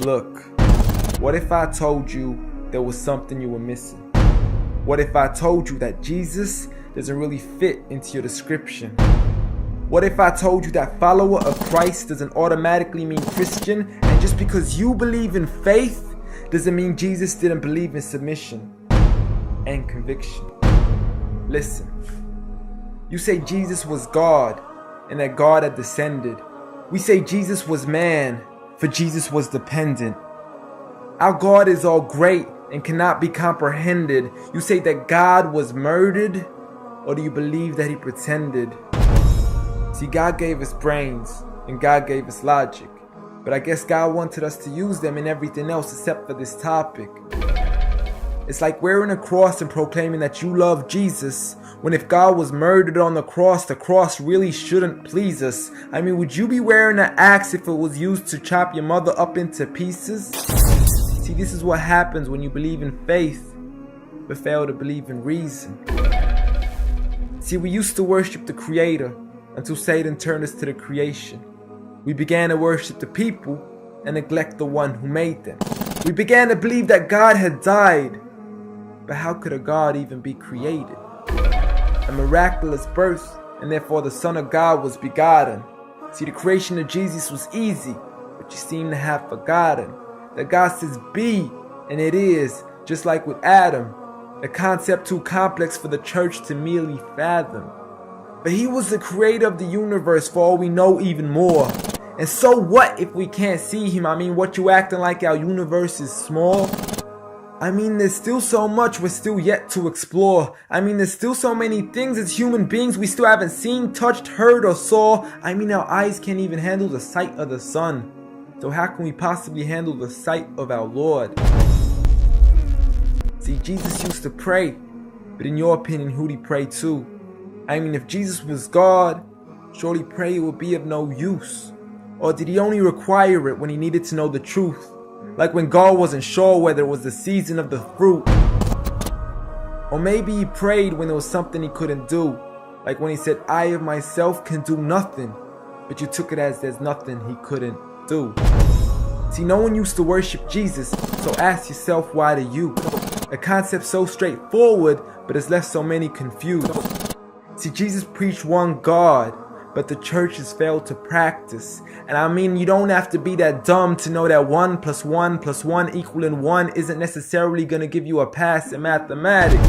Look, what if I told you there was something you were missing? What if I told you that Jesus doesn't really fit into your description? What if I told you that follower of Christ doesn't automatically mean Christian, and just because you believe in faith doesn't mean Jesus didn't believe in submission and conviction? Listen, you say Jesus was God and that God had descended. We say Jesus was man, for Jesus was dependent. Our God is all great and cannot be comprehended. You say that God was murdered, or do you believe that he pretended? See, God gave us brains and God gave us logic, but I guess God wanted us to use them in everything else except for this topic. It's like wearing a cross and proclaiming that you love Jesus, when if God was murdered on the cross really shouldn't please us. I mean, would you be wearing an axe if it was used to chop your mother up into pieces? See, this is what happens when you believe in faith, but fail to believe in reason. See, we used to worship the Creator until Satan turned us to the creation. We began to worship the people and neglect the one who made them. We began to believe that God had died, but how could a God even be created? A miraculous birth, and therefore the Son of God was begotten. See, the creation of Jesus was easy, but you seem to have forgotten that God says be, and it is, just like with Adam, a concept too complex for the church to merely fathom. But he was the creator of the universe, for all we know, even more. And so what if we can't see him? I mean, what, you acting like our universe is small? I mean, there's still so much we're still yet to explore. I mean, there's still so many things as human beings we still haven't seen, touched, heard, or saw. I mean, our eyes can't even handle the sight of the sun. So how can we possibly handle the sight of our Lord? See, Jesus used to pray, but in your opinion, who'd he pray to? I mean, if Jesus was God, surely prayer would be of no use. Or did he only require it when he needed to know the truth? Like when God wasn't sure whether it was the season of the fruit. Or maybe he prayed when there was something he couldn't do. Like when he said, I of myself can do nothing. But you took it as there's nothing he couldn't do. See, no one used to worship Jesus, so ask yourself, why do you? A concept so straightforward, but has left so many confused. See, Jesus preached one God, but the church has failed to practice. And I mean, you don't have to be that dumb to know that 1 + 1 + 1 equaling 1 isn't necessarily going to give you a pass in mathematics.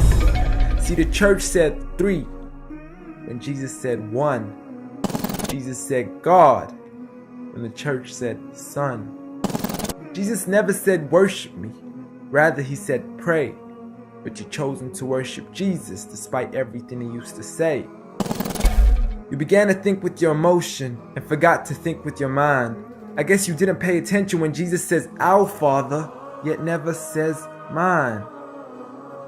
See, the church said 3 when Jesus said 1. Jesus said God when the church said Son. Jesus never said worship me, rather he said pray. But you've chosen to worship Jesus despite everything he used to say. You began to think with your emotion and forgot to think with your mind. I guess you didn't pay attention when Jesus says our Father, yet never says mine.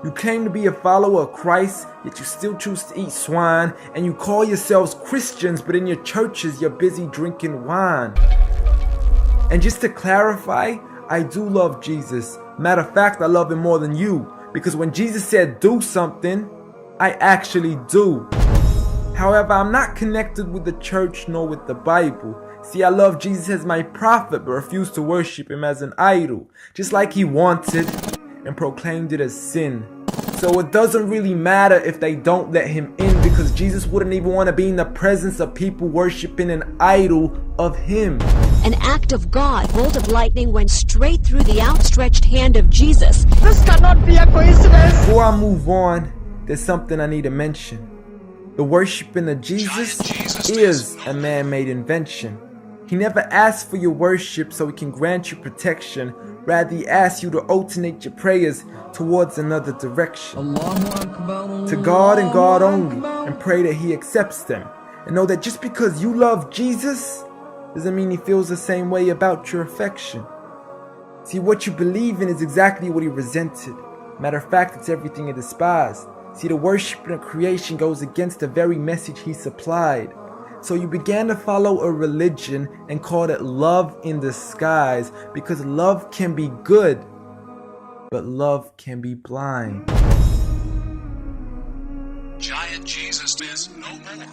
You claim to be a follower of Christ, yet you still choose to eat swine. And you call yourselves Christians, but in your churches you're busy drinking wine. And just to clarify, I do love Jesus. Matter of fact, I love him more than you. Because when Jesus said do something, I actually do. However, I'm not connected with the church nor with the Bible. See, I love Jesus as my prophet, but refuse to worship him as an idol, just like he wanted and proclaimed it as sin. So it doesn't really matter if they don't let him in, because Jesus wouldn't even want to be in the presence of people worshiping an idol of him. An act of God, bolt of lightning went straight through the outstretched hand of Jesus. This cannot be a coincidence. Before I move on, there's something I need to mention. The worshiping of Jesus is a man-made invention. He never asked for your worship so he can grant you protection. Rather, he asks you to alternate your prayers towards another direction. To God and God only, and pray that he accepts them. And know that just because you love Jesus doesn't mean he feels the same way about your affection. See, what you believe in is exactly what he resented. Matter of fact, it's everything he despised. See, the worship of creation goes against the very message he supplied. So you began to follow a religion and called it love in disguise, because love can be good, but love can be blind. Giant Jesus is no more.